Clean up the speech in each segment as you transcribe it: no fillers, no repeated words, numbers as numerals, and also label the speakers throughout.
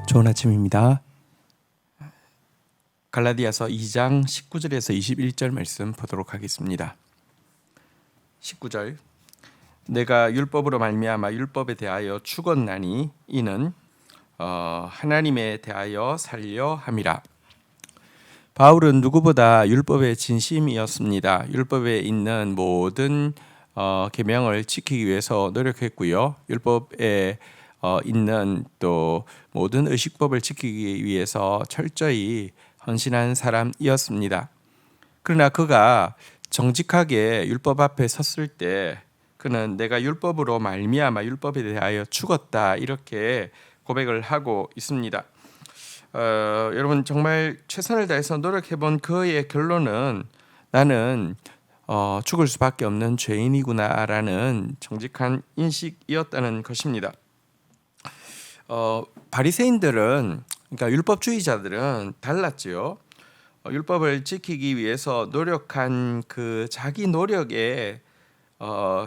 Speaker 1: 좋은 아침입니다. 갈라디아서 2장 19절에서 21절 말씀 보도록 하겠습니다. 19절 내가 율법으로 말미암아 율법에 대하여 죽었나니 이는 하나님에 대하여 살려 함이라. 바울은 누구보다 율법의 진심이었습니다. 율법에 있는 모든 계명을 지키기 위해서 노력했고요. 율법에 있는 또 모든 의식법을 지키기 위해서 철저히 헌신한 사람이었습니다. 그러나 그가 정직하게 율법 앞에 섰을 때 그는 내가 율법으로 말미암아 율법에 대하여 죽었다 이렇게 고백을 하고 있습니다. 여러분 정말 최선을 다해서 노력해본 그의 결론은 나는 죽을 수밖에 없는 죄인이구나라는 정직한 인식이었다는 것입니다. 바리새인들은 그러니까 율법주의자들은 달랐지요. 율법을 지키기 위해서 노력한 그 자기 노력에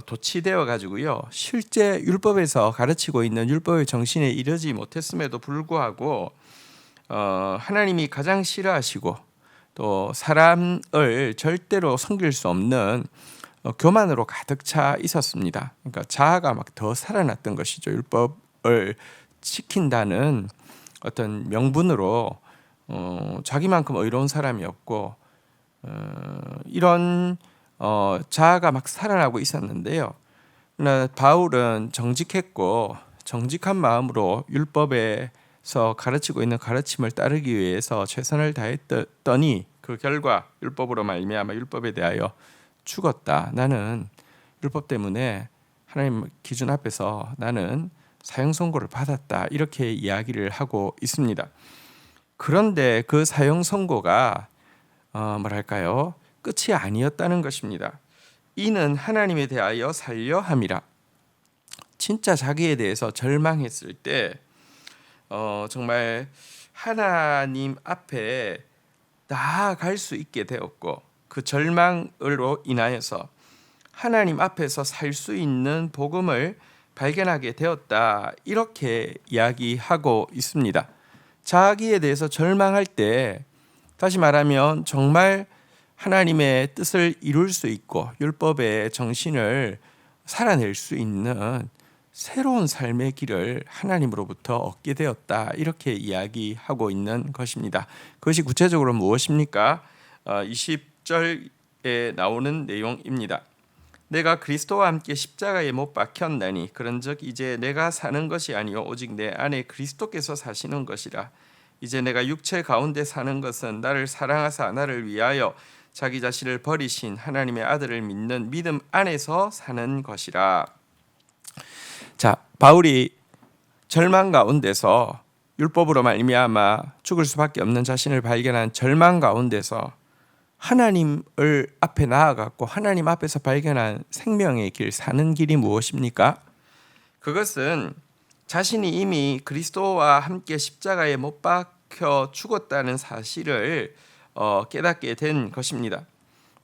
Speaker 1: 도취되어 가지고요. 실제 율법에서 가르치고 있는 율법의 정신에 이르지 못했음에도 불구하고 하나님이 가장 싫어하시고 또 사람을 절대로 섬길 수 없는 교만으로 가득 차 있었습니다. 그러니까 자아가 막 더 살아났던 것이죠. 율법을 지킨다는 어떤 명분으로 자기만큼 의로운 사람이 없고 이런 자아가 막 살아나고 있었는데요. 그러나 바울은 정직했고 정직한 마음으로 율법에서 가르치고 있는 가르침을 따르기 위해서 최선을 다했더니 그 결과 율법으로 말미암아 율법에 대하여 죽었다. 나는 율법 때문에 하나님 기준 앞에서 나는 사형 선고를 받았다. 이렇게 이야기를 하고 있습니다. 그런데 그 사형 선고가 뭐랄까요? 끝이 아니었다는 것입니다. 이는 하나님에 대하여 살려 함이라. 진짜 자기에 대해서 절망했을 때 정말 하나님 앞에 나아갈 수 있게 되었고 그 절망으로 인하여서 하나님 앞에서 살 수 있는 복음을 발견하게 되었다. 이렇게 이야기하고 있습니다. 자기에 대해서 절망할 때 다시 말하면 정말 하나님의 뜻을 이룰 수 있고 율법의 정신을 살아낼 수 있는 새로운 삶의 길을 하나님으로부터 얻게 되었다. 이렇게 이야기하고 있는 것입니다. 그것이 구체적으로 무엇입니까? 20절에 나오는 내용입니다. 내가 그리스도와 함께 십자가에 못 박혔나니 그런즉 이제 내가 사는 것이 아니요 오직 내 안에 그리스도께서 사시는 것이라. 이제 내가 육체 가운데 사는 것은 나를 사랑하사 나를 위하여 자기 자신을 버리신 하나님의 아들을 믿는 믿음 안에서 사는 것이라. 자, 바울이 절망 가운데서 율법으로 말미암아 죽을 수밖에 없는 자신을 발견한 절망 가운데서 하나님을 앞에 나아갔고 하나님 앞에서 발견한 생명의 길, 사는 길이 무엇입니까? 그것은 자신이 이미 그리스도와 함께 십자가에 못 박혀 죽었다는 사실을 깨닫게 된 것입니다.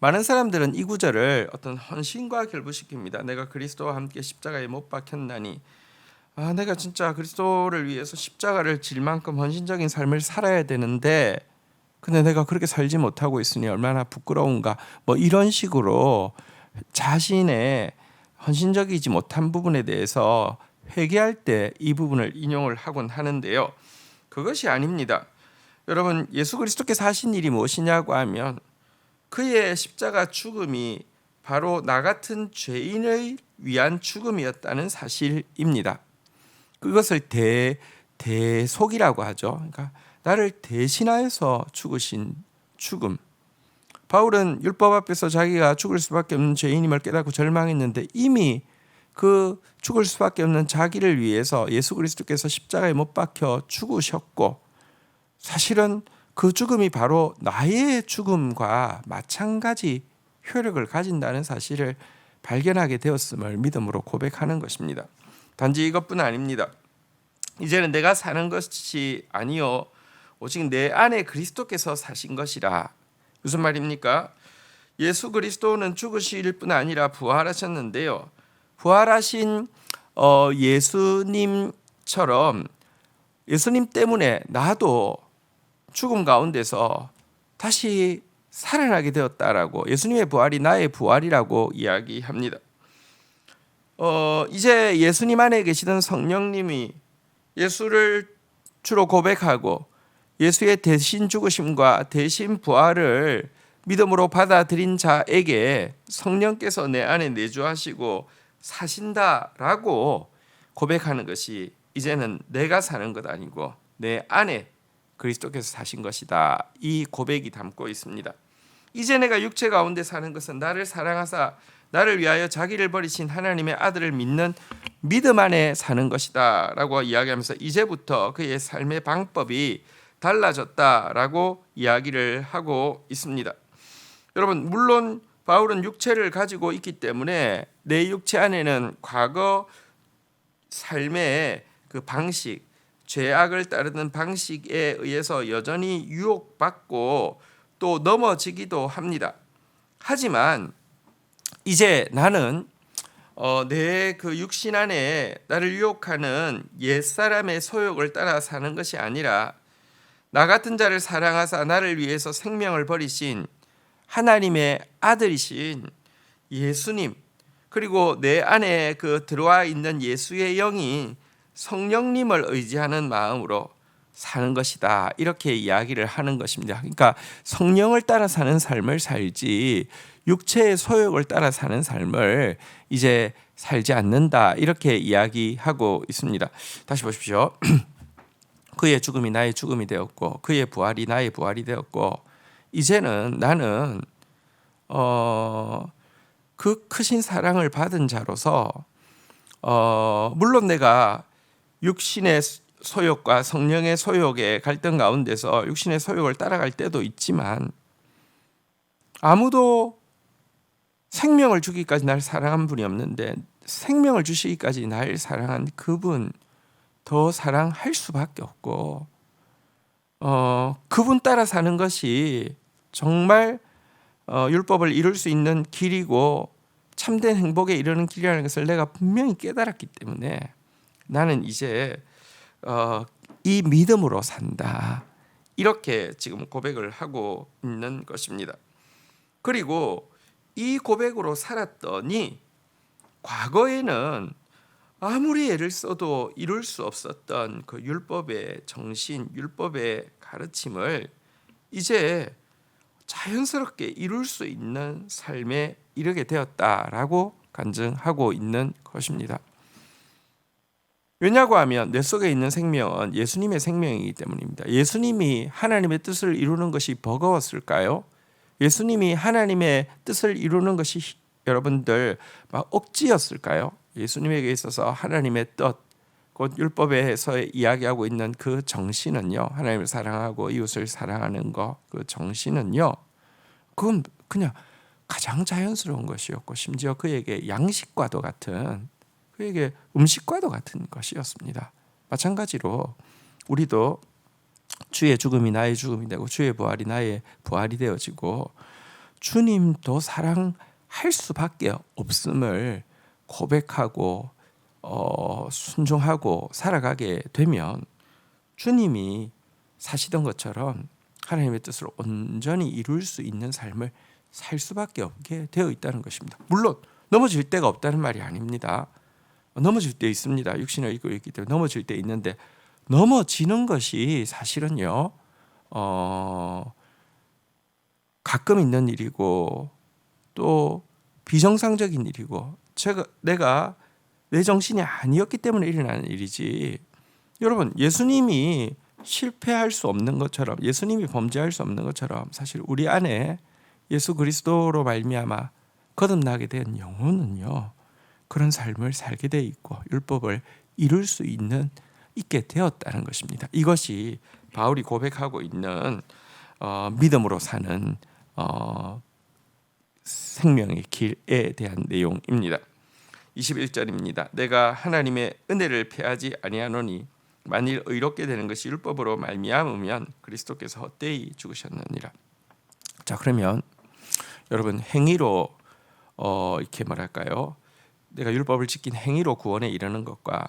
Speaker 1: 많은 사람들은 이 구절을 어떤 헌신과 결부시킵니다. 내가 그리스도와 함께 십자가에 못 박혔나니 내가 진짜 그리스도를 위해서 십자가를 질 만큼 헌신적인 삶을 살아야 되는데 근데 내가 그렇게 살지 못하고 있으니 얼마나 부끄러운가 뭐 이런 식으로 자신의 헌신적이지 못한 부분에 대해서 회개할 때 이 부분을 인용을 하곤 하는데요. 그것이 아닙니다. 여러분 예수 그리스도께서 하신 일이 무엇이냐고 하면 그의 십자가 죽음이 바로 나 같은 죄인을 위한 죽음이었다는 사실입니다. 그것을 대속이라고 하죠. 그러니까 나를 대신하여서 죽으신 죽음. 바울은 율법 앞에서 자기가 죽을 수밖에 없는 죄인임을 깨닫고 절망했는데 이미 그 죽을 수밖에 없는 자기를 위해서 예수 그리스도께서 십자가에 못 박혀 죽으셨고 사실은 그 죽음이 바로 나의 죽음과 마찬가지 효력을 가진다는 사실을 발견하게 되었음을 믿음으로 고백하는 것입니다. 단지 이것뿐 아닙니다. 이제는 내가 사는 것이 아니요 오직 내 안에 그리스도께서 사신 것이라. 무슨 말입니까? 예수 그리스도는 죽으실 뿐 아니라 부활하셨는데요. 부활하신 예수님처럼 예수님 때문에 나도 죽음 가운데서 다시 살아나게 되었다라고, 예수님의 부활이 나의 부활이라고 이야기합니다. 이제 예수님 안에 계시던 성령님이 예수를 주로 고백하고 예수의 대신 죽으심과 대신 부활을 믿음으로 받아들인 자에게 성령께서 내 안에 내주하시고 사신다라고 고백하는 것이 이제는 내가 사는 것 아니고 내 안에 그리스도께서 사신 것이다. 이 고백이 담고 있습니다. 이제 내가 육체 가운데 사는 것은 나를 사랑하사 나를 위하여 자기를 버리신 하나님의 아들을 믿는 믿음 안에 사는 것이다 라고 이야기하면서 이제부터 그의 삶의 방법이 달라졌다라고 이야기를 하고 있습니다. 여러분, 물론 바울은 육체를 가지고 있기 때문에 내 육체 안에는 과거 삶의 그 방식, 죄악을 따르는 방식에 의해서 여전히 유혹받고 또 넘어지기도 합니다. 하지만 이제 나는 내 그 육신 안에 나를 유혹하는 옛사람의 소욕을 따라 사는 것이 아니라 나 같은 자를 사랑하사 나를 위해서 생명을 버리신 하나님의 아들이신 예수님, 그리고 내 안에 그 들어와 있는 예수의 영이 성령님을 의지하는 마음으로 사는 것이다. 이렇게 이야기를 하는 것입니다. 그러니까 성령을 따라 사는 삶을 살지 육체의 소욕을 따라 사는 삶을 이제 살지 않는다. 이렇게 이야기하고 있습니다. 다시 보십시오. 그의 죽음이 나의 죽음이 되었고 그의 부활이 나의 부활이 되었고 이제는 나는 그 크신 사랑을 받은 자로서 물론 내가 육신의 소욕과 성령의 소욕의 갈등 가운데서 육신의 소욕을 따라갈 때도 있지만 아무도 생명을 주기까지 날 사랑한 분이 없는데 생명을 주시기까지 날 사랑한 그분 더 사랑할 수밖에 없고 그분 따라 사는 것이 정말 율법을 이룰 수 있는 길이고 참된 행복에 이르는 길이라는 것을 내가 분명히 깨달았기 때문에 나는 이제 이 믿음으로 산다. 이렇게 지금 고백을 하고 있는 것입니다. 그리고 이 고백으로 살았더니 과거에는 아무리 애를 써도 이룰 수 없었던 그 율법의 정신, 율법의 가르침을 이제 자연스럽게 이룰 수 있는 삶에 이르게 되었다라고 간증하고 있는 것입니다. 왜냐고 하면 내 속에 있는 생명은 예수님의 생명이기 때문입니다. 예수님이 하나님의 뜻을 이루는 것이 버거웠을까요? 예수님이 하나님의 뜻을 이루는 것이 여러분들 막 억지였을까요? 예수님에게 있어서 하나님의 뜻, 곧 율법에서 이야기하고 있는 그 정신은요, 하나님을 사랑하고 이웃을 사랑하는 것, 그 정신은요, 그건 그냥 가장 자연스러운 것이었고 심지어 그에게 양식과도 같은, 그에게 음식과도 같은 것이었습니다. 마찬가지로 우리도 주의 죽음이 나의 죽음이 되고 주의 부활이 나의 부활이 되어지고 주님도 사랑할 수밖에 없음을 고백하고 순종하고 살아가게 되면 주님이 사시던 것처럼 하나님의 뜻을 온전히 이룰 수 있는 삶을 살 수밖에 없게 되어 있다는 것입니다. 물론 넘어질 때가 없다는 말이 아닙니다. 넘어질 때 있습니다. 육신을 입고 있기 때문에 넘어질 때 있는데 넘어지는 것이 사실은요 가끔 있는 일이고 또 비정상적인 일이고 내가 내 정신이 아니었기 때문에 일어나는 일이지, 여러분 예수님이 실패할 수 없는 것처럼 예수님이 범죄할 수 없는 것처럼 사실 우리 안에 예수 그리스도로 말미암아 거듭나게 된 영혼은요 그런 삶을 살게 돼 있고 율법을 이룰 수 있게 되었다는 것입니다. 이것이 바울이 고백하고 있는 믿음으로 사는 생명의 길에 대한 내용입니다. 21절입니다. 내가 하나님의 은혜를 패하지 아니하노니 만일 의롭게 되는 것이 율법으로 말미암으면 그리스도께서 헛되이 죽으셨느니라. 자, 그러면 여러분 행위로 이렇게 말할까요? 내가 율법을 지킨 행위로 구원에 이르는 것과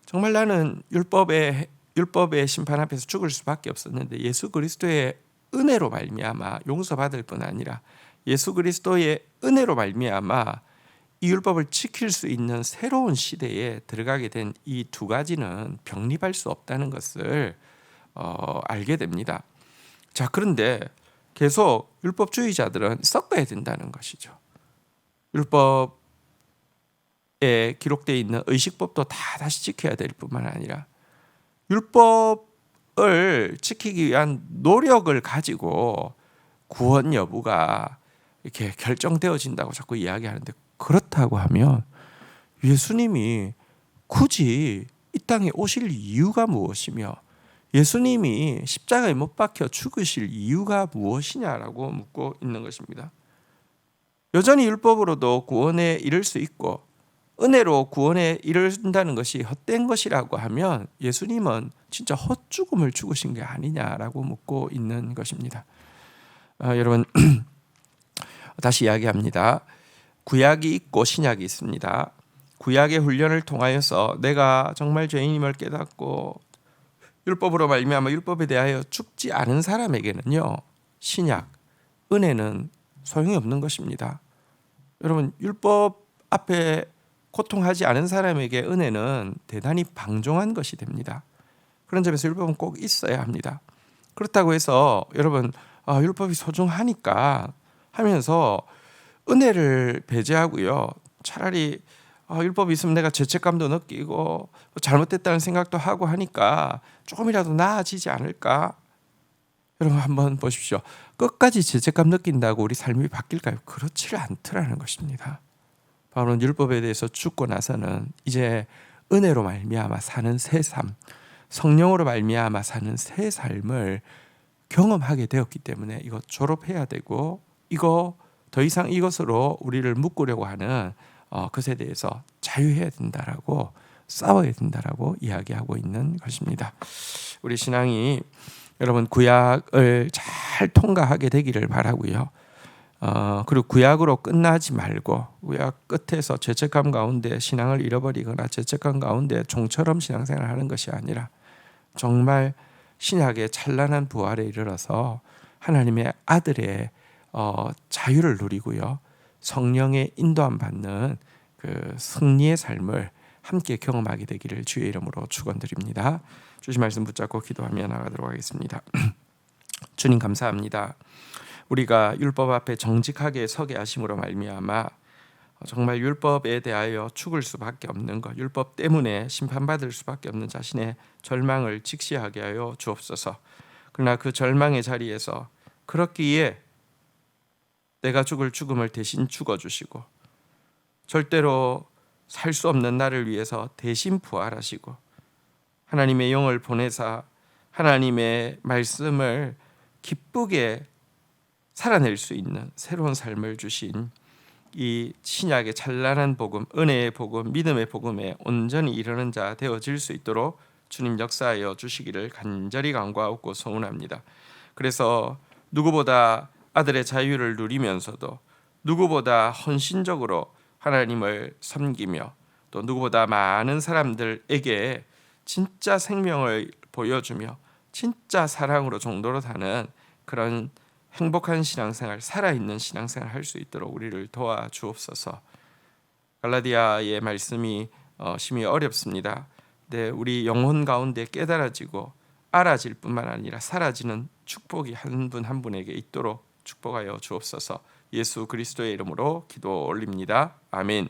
Speaker 1: 정말 나는 율법의 율법의 심판 앞에서 죽을 수밖에 없었는데 예수 그리스도의 은혜로 말미암아 용서받을 뿐 아니라 예수 그리스도의 은혜로 말미암아 이 율법을 지킬 수 있는 새로운 시대에 들어가게 된 이 두 가지는 병립할 수 없다는 것을 알게 됩니다. 자, 그런데 계속 율법주의자들은 섞어야 된다는 것이죠. 율법에 기록되어 있는 의식법도 다 다시 지켜야 될 뿐만 아니라 율법을 지키기 위한 노력을 가지고 구원 여부가 이렇게 결정되어진다고 자꾸 이야기하는데, 그렇다고 하면 예수님이 굳이 이 땅에 오실 이유가 무엇이며 예수님이 십자가에 못 박혀 죽으실 이유가 무엇이냐라고 묻고 있는 것입니다. 여전히 율법으로도 구원에 이를 수 있고 은혜로 구원에 이른다는 것이 헛된 것이라고 하면 예수님은 진짜 헛죽음을 죽으신 게 아니냐라고 묻고 있는 것입니다. 여러분 다시 이야기합니다. 구약이 있고 신약이 있습니다. 구약의 훈련을 통하여서 내가 정말 죄인임을 깨닫고 율법으로 말미암아 율법에 대하여 죽지 않은 사람에게는요, 신약, 은혜는 소용이 없는 것입니다. 여러분, 율법 앞에 고통하지 않은 사람에게 은혜는 대단히 방종한 것이 됩니다. 그런 점에서 율법은 꼭 있어야 합니다. 그렇다고 해서 여러분 율법이 소중하니까 하면서 은혜를 배제하고요, 차라리 율법이 있으면 내가 죄책감도 느끼고 잘못됐다는 생각도 하고 하니까 조금이라도 나아지지 않을까? 여러분 한번 보십시오. 끝까지 죄책감 느낀다고 우리 삶이 바뀔까요? 그렇지를 않더라는 것입니다. 바울은 율법에 대해서 죽고 나서는 이제 은혜로 말미암아 사는 새 삶, 성령으로 말미암아 사는 새 삶을 경험하게 되었기 때문에 이거 졸업해야 되고, 이거 더 이상 이것으로 우리를 묶으려고 하는 것에 대해서 자유해야 된다라고, 싸워야 된다라고 이야기하고 있는 것입니다. 우리 신앙이 여러분 구약을 잘 통과하게 되기를 바라고요. 그리고 구약으로 끝나지 말고 구약 끝에서 죄책감 가운데 신앙을 잃어버리거나 죄책감 가운데 종처럼 신앙생활을 하는 것이 아니라 정말 신약의 찬란한 부활에 이르러서 하나님의 아들의 자유를 누리고요, 성령의 인도함 받는 그 승리의 삶을 함께 경험하게 되기를 주의 이름으로 축원드립니다. 주신 말씀 붙잡고 기도하며 나가도록 하겠습니다. 주님 감사합니다. 우리가 율법 앞에 정직하게 서게 하심으로 말미암아 정말 율법에 대하여 죽을 수밖에 없는 것, 율법 때문에 심판받을 수밖에 없는 자신의 절망을 직시하게 하여 주옵소서. 그러나 그 절망의 자리에서 그렇기에 내가 죽을 죽음을 대신 죽어주시고 절대로 살 수 없는 나를 위해서 대신 부활하시고 하나님의 영을 보내사 하나님의 말씀을 기쁘게 살아낼 수 있는 새로운 삶을 주신 이 신약의 찬란한 복음, 은혜의 복음, 믿음의 복음에 온전히 이르는 자 되어질 수 있도록 주님 역사하여 주시기를 간절히 간구하고 소원합니다. 그래서 누구보다 아들의 자유를 누리면서도 누구보다 헌신적으로 하나님을 섬기며 또 누구보다 많은 사람들에게 진짜 생명을 보여주며 진짜 사랑으로 종도로 사는 그런 행복한 신앙생활, 살아있는 신앙생활 할 수 있도록 우리를 도와주옵소서. 갈라디아의 말씀이 심히 어렵습니다. 네, 우리 영혼 가운데 깨달아지고 알아질 뿐만 아니라 사라지는 축복이 한 분 한 분에게 있도록 축복하여 주옵소서. 예수 그리스도의 이름으로 기도 올립니다. 아멘.